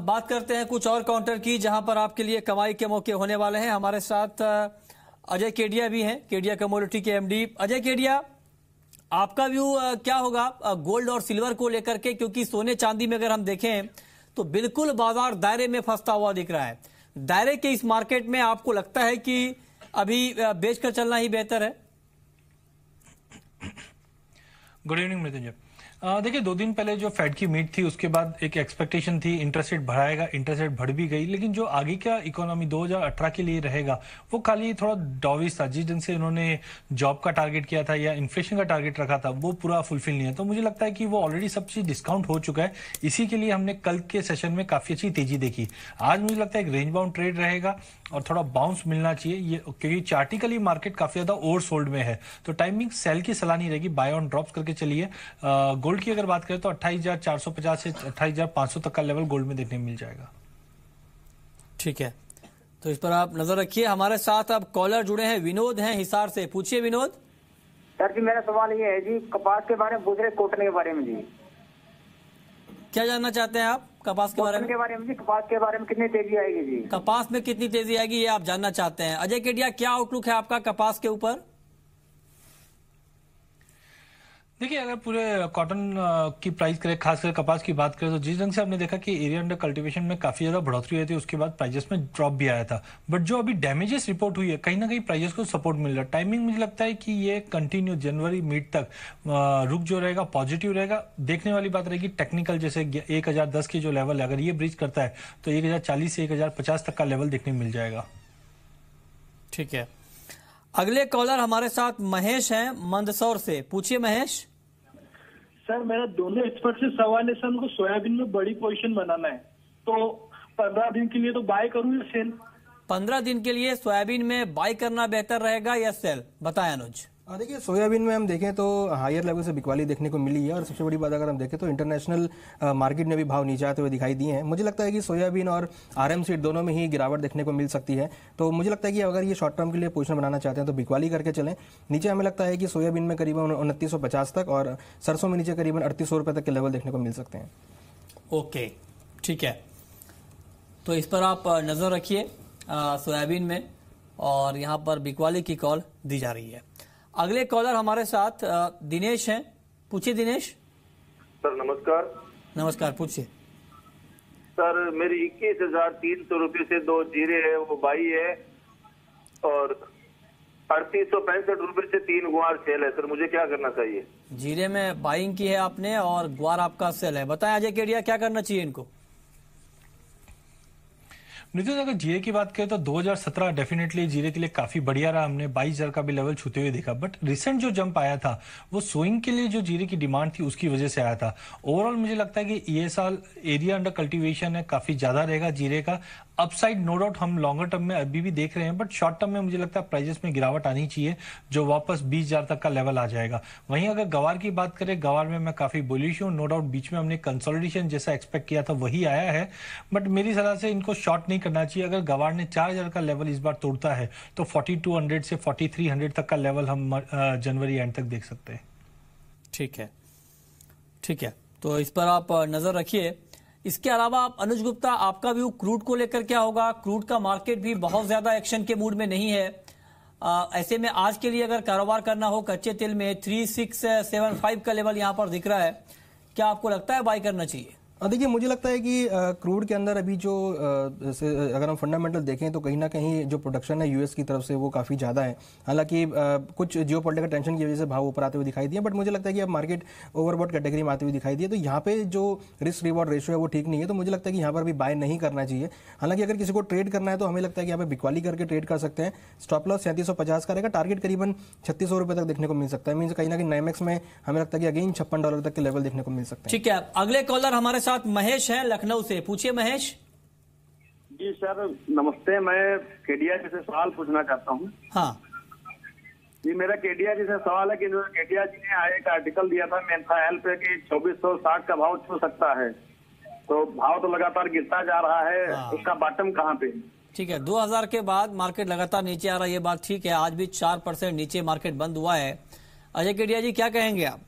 बात करते हैं कुछ और काउंटर की जहां पर आपके लिए कमाई के मौके होने वाले हैं। हमारे साथ अजय केडिया भी हैं, केडिया कमोडिटी के एमडी। अजय केडिया, आपका व्यू क्या होगा गोल्ड और सिल्वर को लेकर के, क्योंकि सोने चांदी में अगर हम देखें तो बिल्कुल बाजार दायरे में फंसता हुआ दिख रहा है। दायरे के इस मार्केट में आपको लगता है कि अभी बेचकर चलना ही बेहतर है? Good evening Mrityunjay. देखिए, 2 दिन पहले जो फेड की मीट थी उसके बाद एक एक्सपेक्टेशन थी इंटरेस्ट रेट बढ़ाएगा, इंटरेस्ट रेट बढ़ भी गई, लेकिन जो आगे का इकोनॉमी 2018 के लिए रहेगा वो खाली थोड़ा डॉविश था। जिस ढंग से उन्होंने जॉब का टारगेट किया था या इन्फ्लेशन का टारगेट रखा था वो पूरा फुलफिल नहीं है। तो मुझे लगता है कि वो ऑलरेडी सब चीज डिस्काउंट हो चुका है। इसी के लिए हमने कल के सेशन में काफी अच्छी तेजी देखी। आज मुझे लगता है एक रेंज बाउंड ट्रेड रहेगा और थोड़ा बाउंस मिलना चाहिए ये, क्योंकि चार्टिकली मार्केट काफी ज्यादा ओवर सोल्ड में है। तो टाइमिंग सेल की सलाह नहीं रहेगी, बाय ऑन ड्रॉप्स करके चलिए। गोल्ड की अगर बात करें तो 28,450 से 28,500 तक का लेवल गोल्ड में देखने मिल जाएगा। ठीक है, तो इस पर आप नजर रखिए। हमारे साथ अब कॉलर जुड़े हैं, विनोद हैं हिसार से। पूछिए विनोद। सर जी, मेरा सवाल ये है जी, कपास के बारे में पूछ रहे, कॉटन के बारे में जी। क्या जानना चाहते हैं आप कपास के बारे में? जी, कपास के बारे में कितनी तेजी आएगी जी? कपास में कितनी तेजी आएगी ये आप जानना चाहते हैं। अजय केडिया, क्या आउटलुक है आपका कपास के ऊपर? देखिए, अगर पूरे कॉटन की प्राइस करें, खासकर कपास की बात करें, तो जिस ढंग से हमने देखा कि एरिया अंडर कल्टीवेशन में काफी ज्यादा बढ़ोतरी हुई थी, उसके बाद प्राइजेस में ड्रॉप भी आया था। बट जो अभी डैमेजेस रिपोर्ट हुई है, कहीं ना कहीं प्राइजेस को सपोर्ट मिल रहा है। टाइमिंग मुझे लगता है कि ये कंटिन्यू जनवरी मिड तक रुक जो रहेगा पॉजिटिव रहेगा। देखने वाली बात रहेगी टेक्निकल, जैसे 1010 की जो लेवल है, अगर ये ब्रीच करता है तो 1040 से 1050 तक का लेवल देखने मिल जाएगा। ठीक है, अगले कॉलर हमारे साथ महेश हैं मंदसौर से। पूछिए महेश। सर, मेरा दोनों एक्सपर्ट से सवाल है, सर हमको सोयाबीन में बड़ी पोजीशन बनाना है, तो 15 दिन के लिए तो बाय करूं या सेल? 15 दिन के लिए सोयाबीन में बाय करना बेहतर रहेगा या सेल, बताएं अनुज। देखिए, सोयाबीन में हम देखें तो हायर लेवल से बिकवाली देखने को मिली है और सबसे बड़ी बात अगर हम देखें तो इंटरनेशनल मार्केट में भी भाव नीचे आते हुए दिखाई दिए हैं। मुझे लगता है कि सोयाबीन और आरएम सीड दोनों में ही गिरावट देखने को मिल सकती है। तो मुझे लगता है कि अगर ये शॉर्ट टर्म के लिए पोजीशन बनाना चाहते हैं तो बिकवाली करके चलें। नीचे हमें लगता है कि सोयाबीन में करीबन 2950 तक और सरसों में नीचे करीबन 3800 रुपये तक के लेवल देखने को मिल सकते हैं। ओके, ठीक है, तो इस पर आप नजर रखिए सोयाबीन में, और यहाँ पर बिकवाली की कॉल दी जा रही है। अगले कॉलर हमारे साथ दिनेश हैं। पूछिए दिनेश। सर नमस्कार। नमस्कार, पूछिए। सर, मेरी 21,300 रुपये से 2 जीरे है वो बाई है, और 3865 रुपये से 3 गुआर सेल है। सर मुझे क्या करना चाहिए? जीरे में बाइंग की है आपने और ग्वार आपका सेल है। बताएं अजय केडिया, क्या करना चाहिए इनको? नितिन, अगर जीरे की बात करें तो 2017 डेफिनेटली जीरे के लिए काफी बढ़िया रहा। हमने 22,000 का भी लेवल छूते हुए देखा। बट रिसेंट जो जंप आया था वो सोइंग के लिए जो जीरे की डिमांड थी उसकी वजह से आया था। ओवरऑल मुझे लगता है कि ये साल एरिया अंडर कल्टीवेशन है, काफी ज्यादा रहेगा जीरे का। अपसाइड नो डाउट हम लॉन्गर टर्म में अभी भी देख रहे हैं, बट शॉर्ट टर्म में मुझे लगता है प्राइजेस में गिरावट आनी चाहिए, जो वापस 20,000 तक का लेवल आ जाएगा। वहीं अगर गवार की बात करें, गवार में मैं काफी बुलिश हूं। नो डाउट बीच में हमने कंसोलिडेशन जैसा एक्सपेक्ट किया था वही आया है, बट मेरी सलाह से इनको शॉर्ट नहीं करना चाहिए। अगर गवार ने 4,000 का लेवल इस बार तोड़ता है तो 4200 से 4300 तक का लेवल हम जनवरी एंड तक देख सकते हैं। ठीक है, ठीक है, तो इस पर आप नजर रखिए। इसके अलावा आप अनुज गुप्ता, आपका व्यू क्रूड को लेकर क्या होगा? क्रूड का मार्केट भी बहुत ज्यादा एक्शन के मूड में नहीं है। ऐसे में आज के लिए अगर कारोबार करना हो कच्चे तेल में 3675 का लेवल यहां पर दिख रहा है, क्या आपको लगता है बाय करना चाहिए? देखिए, मुझे लगता है कि क्रूड के अंदर अभी जो अगर हम फंडामेंटल देखें तो कहीं ना कहीं जो प्रोडक्शन है यूएस की तरफ से वो काफ़ी ज़्यादा है। हालांकि कुछ जियोपॉलिटिकल टेंशन की वजह से भाव ऊपर आते हुए दिखाई दिए, बट मुझे लगता है कि अब मार्केट ओवरबॉट कैटेगरी में आते हुए दिखाई दिए। तो यहाँ पे जो रिस्क रिवॉर्ड रेशियो है वो ठीक नहीं है। तो मुझे लगता है कि यहाँ पर भी बाय नहीं करना चाहिए। हालांकि अगर किसी को ट्रेड करना है तो हमें लगता है कि यहाँ पे बिकवाली करके ट्रेड कर सकते हैं। स्टॉप लॉस 3750 का रहेगा, टारगेट करीबन 3600 रुपये तक देखने को मिल सकता है। मीन्स कहीं ना कहीं नाइमेक्स में हमें लगता है कि अगेन $56 तक के लेवल देखने को मिल सकते हैं। ठीक है, अगले कॉलर हमारे साथ महेश है लखनऊ से। पूछिए महेश। जी सर नमस्ते, मैं केडिया जी से सवाल पूछना चाहता हूँ। हाँ जी, मेरा केडिया जी से सवाल है कि केडिया जी ने एक आर्टिकल दिया था मेन्थाएल पे कि 2460 का भाव छू सकता है, तो भाव तो लगातार गिरता जा रहा है। उसका बॉटम कहाँ पे? ठीक है, 2000 के बाद मार्केट लगातार नीचे आ रहा है, ये बात ठीक है। आज भी 4% नीचे मार्केट बंद हुआ है। अजय केडिया जी, क्या कहेंगे आप?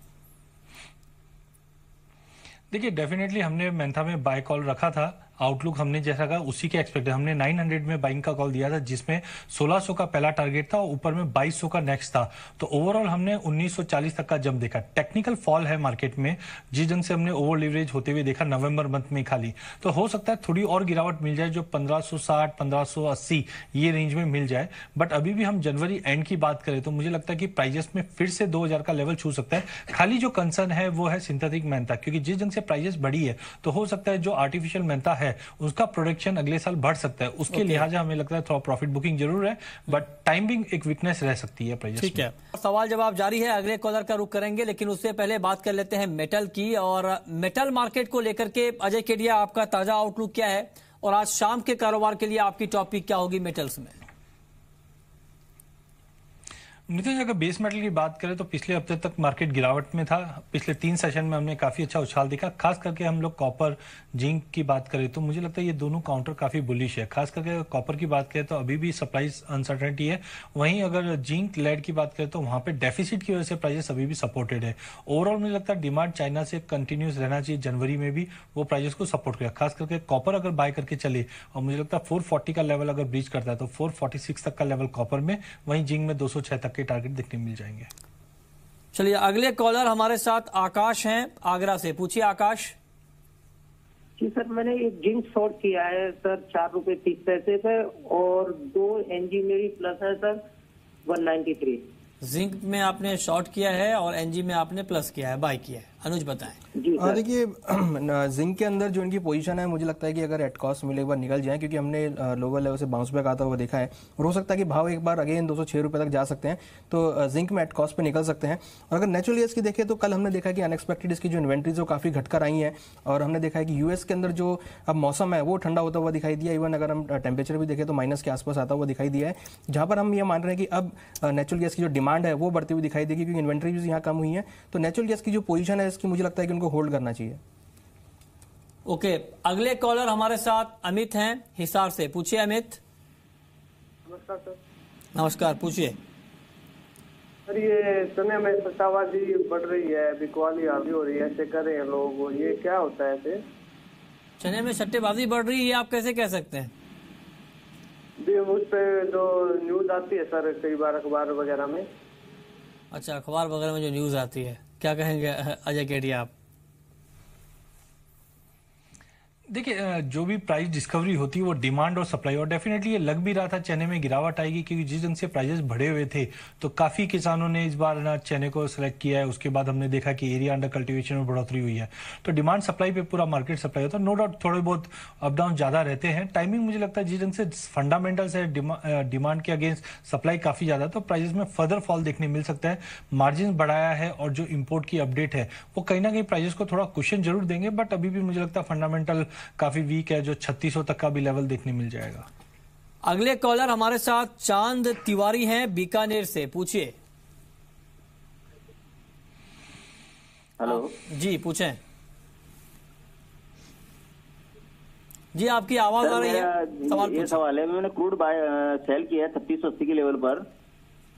देखिए, डेफिनेटली हमने मेंथा में बाय कॉल रखा था। आउटलुक हमने जैसा कहा उसी के एक्सपेक्टेड, हमने 900 में बाइंग का कॉल दिया था जिसमें 1600 का पहला टारगेट था और ऊपर में 2200 का नेक्स्ट था। तो ओवरऑल हमने 1940 तक का जंप देखा। टेक्निकल फॉल है मार्केट में जिस ढंग से हमने ओवर लीवरेज होते हुए देखा नवंबर मंथ में खाली, तो हो सकता है थोड़ी और गिरावट मिल जाए जो 1560 1580 ये रेंज में मिल जाए। बट अभी भी हम जनवरी एंड की बात करें तो मुझे लगता है कि प्राइजेस में फिर से 2000 का लेवल छू सकता है। खाली जो कंसर्न है वो है सिंथेटिक मेहनता, क्योंकि जिस ढंग से प्राइजेस बढ़ी है तो हो सकता है जो आर्टिफिशियल मेहनता है उसका प्रोडक्शन अगले साल बढ़ सकता है। उसके लिहाजा हमें लगता है थोड़ा प्रॉफिट बुकिंग जरूर है, बट टाइमिंग एक वीकनेस रह सकती है प्राइजेस। ठीक है, सवाल जवाब जारी है, अगले कॉलर का रुख करेंगे, लेकिन उससे पहले बात कर लेते हैं मेटल की। और मेटल मार्केट को लेकर के अजय केडिया आपका ताजा आउटलुक क्या है और आज शाम के कारोबार के लिए आपकी टॉपिक क्या होगी मेटल्स में? नितिन, अगर बेस मेटल की बात करें तो पिछले हफ्ते तक मार्केट गिरावट में था। पिछले 3 सेशन में हमने काफी अच्छा उछाल देखा। खास करके हम लोग कॉपर जिंक की बात करें तो मुझे लगता है ये दोनों काउंटर काफी बुलिश है। खास करके कॉपर की बात करें तो अभी भी सप्लाई अनसर्टेनिटी है। वहीं अगर जिंक लेड की बात करें तो वहां पे डेफिसिट की वजह से प्राइजेस अभी भी सपोर्टेड है। ओवरऑल मुझे लगता है डिमांड चाइना से कंटिन्यूस रहना चाहिए। जनवरी में भी वो प्राइजेस को सपोर्ट किया। खास करके कॉपर अगर बाय करके चले और मुझे लगता है 440 का लेवल अगर ब्रीच करता है तो 446 तक का लेवल कॉपर में, वहीं जिंक में 206 तक के टारगेट देखने मिल जाएंगे। चलिए अगले कॉलर हमारे साथ आकाश हैं आगरा से। पूछिए आकाश। जी सर, मैंने एक जिंक शॉर्ट किया है सर 4 रुपए 30 पैसे पे और 2 एनजी मेरी प्लस है सर 193। जिंक में आपने शॉर्ट किया है और एनजी में आपने प्लस किया है, बाय किया है। अनुज बताएं। देखिए जिंक के अंदर जो इनकी पोजीशन है मुझे लगता है कि अगर एट कॉस्ट मिले एक बार निकल जाए, क्योंकि हमने लोअर लेवल से बाउंस बैक आता हुआ देखा है और हो सकता है कि भाव एक बार अगेन 206 रुपए तक जा सकते हैं। तो जिंक में एट कॉस्ट पे निकल सकते हैं। और अगर नेचुरल गैस की देखें तो कल हमने देखा कि अनएक्सपेक्टेड इसकी जो इन्वेंट्रीज वो काफी घटकर आई है और हमने देखा है कि यूएस के अंदर जो अब मौसम है वो ठंडा होता हुआ दिखाई दिया। इवन अगर हम टेम्परेचर भी देखें तो माइनस के आसपास आता हुआ दिखाई दिया है, जहां पर हम ये मान रहे हैं कि अब नेचुरल गैस की जो डिमांड है वो बढ़ती हुई दिखाई देगी, क्योंकि इन्वेंट्रीज यहाँ कम हुई है। तो नेचुरल गैस की जो पोजीशन है इसकी मुझे लगता है कि उनको होल्ड करना चाहिए। ओके, अगले कॉलर हमारे साथ अमित हैं हिसार से। पूछिए अमित। नमस्कार सर। नमस्कार, पूछिए। सर ये चने में सट्टाबाजी बढ़ रही है, बिकवाली हावी हो रही है, ऐसे कर रहे हैं लोग, ये क्या होता है ऐसे? चने में सट्टेबाजी बढ़ रही है आप कैसे कह सकते हैं? उस पे जो न्यूज आती है सर कई बार अखबार वगैरह में। अच्छा, अखबार वगैरह में जो न्यूज आती है, क्या कहेंगे अजय केडिया आप? देखिए जो भी प्राइस डिस्कवरी होती है वो डिमांड और सप्लाई, और डेफिनेटली ये लग भी रहा था चने में गिरावट आएगी, क्योंकि जिस ढंग से प्राइसेस बढ़े हुए थे तो काफी किसानों ने इस बार ना चने को सिलेक्ट किया है। उसके बाद हमने देखा कि एरिया अंडर कल्टीवेशन में बढ़ोतरी हुई है। तो डिमांड सप्लाई पे पूरा मार्केट सप्लाई होता है। नो डाउट थोड़े बहुत अप डाउन ज्यादा रहते हैं। टाइमिंग मुझे लगता है जिस ढंग से फंडामेंटल्स है डिमांड के अगेंस्ट सप्लाई काफी ज्यादा, तो प्राइसेस में फर्दर फॉल देखने मिल सकता है। मार्जिन बढ़ाया है और जो इम्पोर्ट की अपडेट है वो कहीं ना कहीं प्राइसेस को थोड़ा कुशन जरूर देंगे, बट अभी भी मुझे लगता है फंडामेंटल काफी वीक है, जो 3600 तक का भी लेवल देखने मिल जाएगा। अगले कॉलर हमारे साथ चांद तिवारी हैं बीकानेर से। पूछिए। हेलो जी, पूछें जी, आपकी आवाज आ रही है। सवाल ये सवाल है, मैंने क्रूड सेल किया है 3680 के लेवल पर।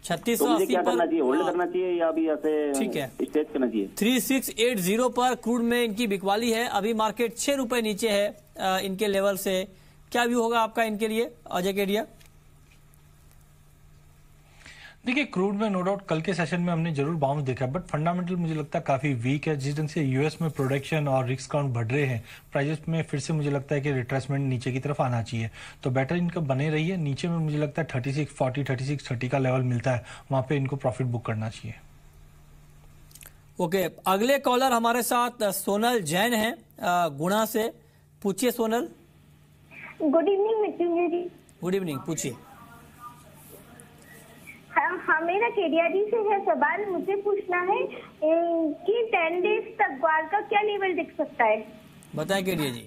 3680 क्या करना चाहिए? होल्ड करना चाहिए या अभी ऐसे ठीक है स्टेज करना चाहिए? 3680 पर क्रूड में इनकी बिकवाली है। अभी मार्केट 6 रुपए नीचे है इनके लेवल से। क्या व्यू होगा आपका इनके लिए अजय केडिया? देखिए क्रूड में नो डाउट कल के सेशन में हमने जरूर बाउंस देखा, बट फंडामेंटल मुझे लगता है काफी वीक है। जिस ढंग से यूएस में प्रोडक्शन और रिस्क काउंट बढ़ रहे हैं, प्राइसेस में फिर से मुझे लगता है कि रिट्रेसमेंट नीचे की तरफ आना चाहिए। तो बेटर इनका बने रही है। नीचे में मुझे लगता है 3640 3630 का लेवल मिलता है, वहां पे इनको प्रॉफिट बुक करना चाहिए। ओके, अगले कॉलर हमारे साथ सोनल जैन है गुणा से। पूछिए सोनल। गुड इवनिंग मृत्युंजय जी। गुड इवनिंग, पूछिए। हाँ, मेरा केडिया जी से है सवाल। मुझे पूछना है कि 10 डेज तक ग्वार का क्या लेवल दिख सकता है? बताएं केडिया जी।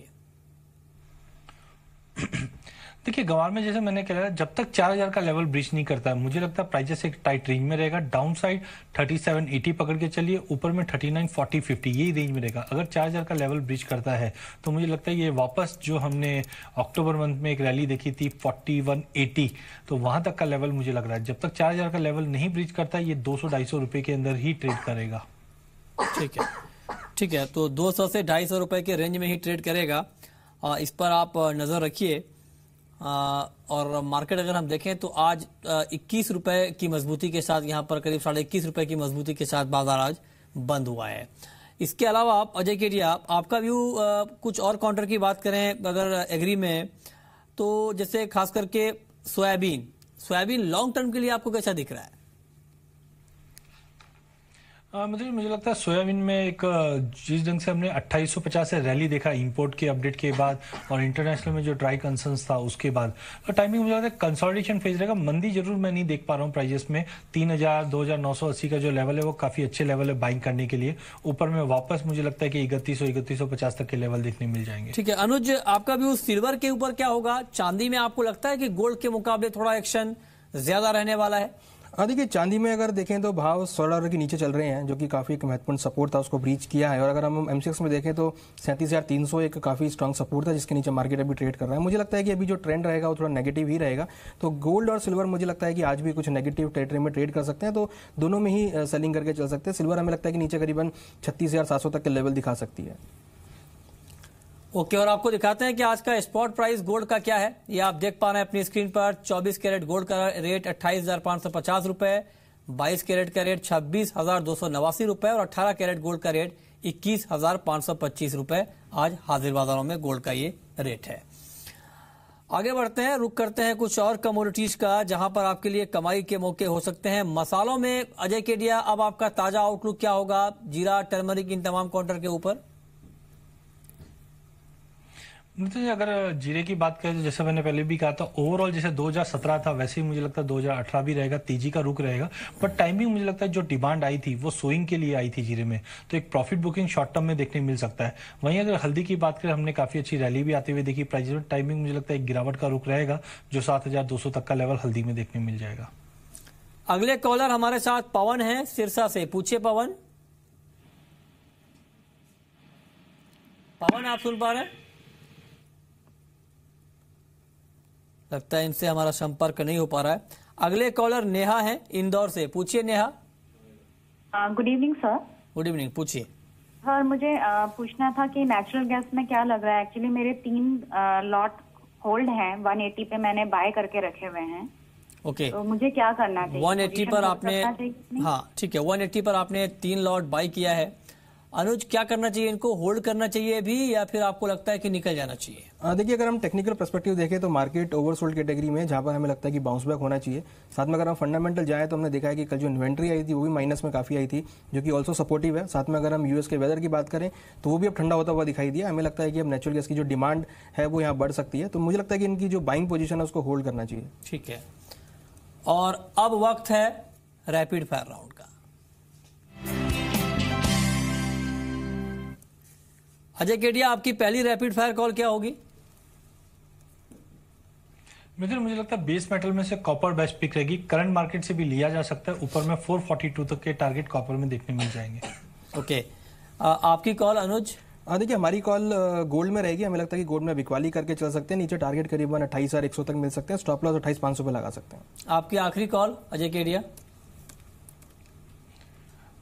देखिए गवार में जैसे मैंने कहा, जब तक 4000 का लेवल ब्रीच नहीं करता है, मुझे लगता है प्राइसेस एक टाइट रेंज में रहेगा। डाउन साइड 3780 पकड़ के चलिए, ऊपर में 3940-50 यही रेंज में रहेगा। अगर 4000 का लेवल ब्रीच करता है तो मुझे लगता है ये वापस जो हमने अक्टूबर मंथ में एक रैली देखी थी 4180, तो वहां तक का लेवल मुझे लग रहा है। जब तक 4000 का लेवल नहीं ब्रीच करता है, ये 200-250 रुपए के अंदर ही ट्रेड करेगा। ठीक है, ठीक है, तो 200 से 250 रुपए के रेंज में ही ट्रेड करेगा। इस पर आप नजर रखिए। और मार्केट अगर हम देखें तो आज 21 रुपए की मजबूती के साथ यहाँ पर करीब 21.5 रुपए की मजबूती के साथ बाजार आज बंद हुआ है। इसके अलावा आप अजय केडिया, आपका व्यू कुछ और काउंटर की बात करें अगर एग्री में, तो जैसे खास करके सोयाबीन लॉन्ग टर्म के लिए आपको कैसा दिख रहा है? मुझे लगता है सोयाबीन में एक जिस ढंग से हमने 2850 से रैली देखा इंपोर्ट के अपडेट के बाद और इंटरनेशनल में जो ड्राई कंसर्न्स था उसके बाद, तो टाइमिंग मुझे लगता है कंसोलिडेशन फेज रहेगा। मंदी जरूर मैं नहीं देख पा रहा हूँ प्राइजेस में। 3000 2980 का जो लेवल है वो काफी अच्छे लेवल है बाइंग करने के लिए। ऊपर में वापस मुझे लगता है कि 3150 तक के लेवल देखने मिल जाएंगे। ठीक है अनुज, आपका व्यू सिल्वर के ऊपर क्या होगा? चांदी में आपको लगता है कि गोल्ड के मुकाबले थोड़ा एक्शन ज्यादा रहने वाला है? देखिए चांदी में अगर देखें तो भाव $100 के नीचे चल रहे हैं, जो कि काफी एक महत्वपूर्ण सपोर्ट था, उसको ब्रीच किया है। और अगर हम एमसीएक्स में देखें तो 37,300 एक काफी स्ट्रांग सपोर्ट था, जिसके नीचे मार्केट अभी ट्रेड कर रहा है। मुझे लगता है कि अभी जो ट्रेंड रहेगा वो थोड़ा नेगेटिव ही रहेगा। तो गोल्ड और सिल्वर मुझे लगता है कि आज भी कुछ नेगेटिव टेरिटरी में ट्रेड कर सकते हैं, तो दोनों में ही सेलिंग करके चल सकते हैं। सिल्वर हमें लगता है कि नीचे करीबन 36,700 तक के लेवल दिखा सकती है। ओके, और आपको दिखाते हैं कि आज का स्पॉट प्राइस गोल्ड का क्या है। ये आप देख पा रहे हैं अपनी स्क्रीन पर। 24 कैरेट गोल्ड का रेट 28,550 रुपए, 22 कैरेट का रेट 26,289 रुपए और 18 कैरेट गोल्ड का रेट 21,525 रुपए आज हाजिर बाजारों में गोल्ड का ये रेट है। आगे बढ़ते हैं, रुक करते हैं कुछ और कमोडिटीज का जहां पर आपके लिए कमाई के मौके हो सकते हैं। मसालों में अजय केडिया, अब आपका ताजा आउटलुक क्या होगा जीरा, टर्मरिक, इन तमाम काउंटर के ऊपर? अगर जीरे की बात करें तो जैसे मैंने पहले भी कहा था, ओवरऑल जैसे 2017 था वैसे ही मुझे लगता है 2018 भी रहेगा, तेजी का रुख रहेगा। बट टाइमिंग मुझे लगता है जो डिमांड आई थी वो सोइंग के लिए आई थी जीरे में, तो एक प्रॉफिट बुकिंग शॉर्ट टर्म में देखने मिल सकता है। वहीं अगर हल्दी की बात करें, हमने काफी अच्छी रैली भी आते हुए देखी प्राइस में। टाइमिंग मुझे लगता है एक गिरावट का रुख रहेगा, जो 7200 तक का लेवल हल्दी में देखने मिल जाएगा। अगले कॉलर हमारे साथ पवन है सिरसा से, पूछिए पवन। पवन, आप सुन पा रहे हैं? लगता है इनसे हमारा संपर्क नहीं हो पा रहा है। अगले कॉलर नेहा है इंदौर से, पूछिए Neha. Good evening sir. Good evening, पूछिए। सर मुझे पूछना था कि नेचुरल गैस में क्या लग रहा है। एक्चुअली मेरे 3 लॉट होल्ड हैं, 180 पे मैंने बाय करके रखे हुए हैं। ओके, तो मुझे क्या करना चाहिए? 180 पर आपने, हाँ ठीक है, 180 पर आपने 3 लॉट बाय किया है। अनुज, क्या करना चाहिए? इनको होल्ड करना चाहिए भी या फिर आपको लगता है कि निकल जाना चाहिए? देखिए अगर हम टेक्निकल पर्सपेक्टिव देखें तो मार्केट ओवरसोल्ड कैटेगरी में, जहां पर हमें लगता है कि बाउंस बैक होना चाहिए। साथ में अगर हम फंडामेंटल जाए तो हमने देखा है कि कल जो इन्वेंट्री आई थी वो भी माइनस में काफी आई थी, जो कि ऑल्सो सपोर्टिव है। साथ में अगर हम यूएस के वेदर की बात करें तो वो भी अब ठंडा होता हुआ दिखाई दिया। हमें लगता है कि अब नेचुरल गैस की जो डिमांड है वो यहाँ बढ़ सकती है, तो मुझे लगता है कि इनकी जो बाइंग पोजीशन है उसको होल्ड करना चाहिए। ठीक है, और अब वक्त है रैपिड फायर राउंड का। अजय केडिया, आपकी पहली रैपिड फायर कॉल क्या होगी? मुझे लगता है बेस मेटल में से कॉपर बेस्ट पिक रहेगी। करंट मार्केट से भी लिया जा सकता है। ऊपर में 442 तक के टारगेट कॉपर में देखने मिल जाएंगे। ओके, आपकी कॉल अनुज? देखिए हमारी कॉल गोल्ड में रहेगी। हमें लगता है कि गोल्ड में बिकवाली करके चल सकते हैं। नीचे टारगेट करीबन 28,100 तक मिल सकते हैं। स्टॉप लॉस 28,500 पे लगा सकते हैं। आपकी आखिरी कॉल अजय केडिया?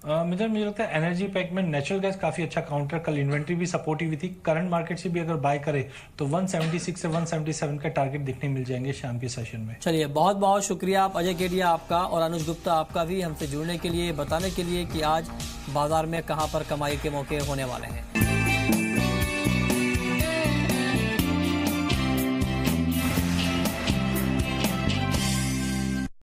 मुझे लगता है एनर्जी पैक में नेचुरल गैस काफी अच्छा काउंटर, कल इन्वेंट्री भी सपोर्टिव थी। करंट मार्केट से भी अगर बाय करे तो 176 से 177 का टारगेट देखने मिल जाएंगे शाम के सेशन में। चलिए, बहुत बहुत शुक्रिया आप अजय केडिया आपका, और अनुज गुप्ता आपका भी हमसे जुड़ने के लिए, बताने के लिए कि आज बाजार में कहां पर कमाई के मौके होने वाले हैं।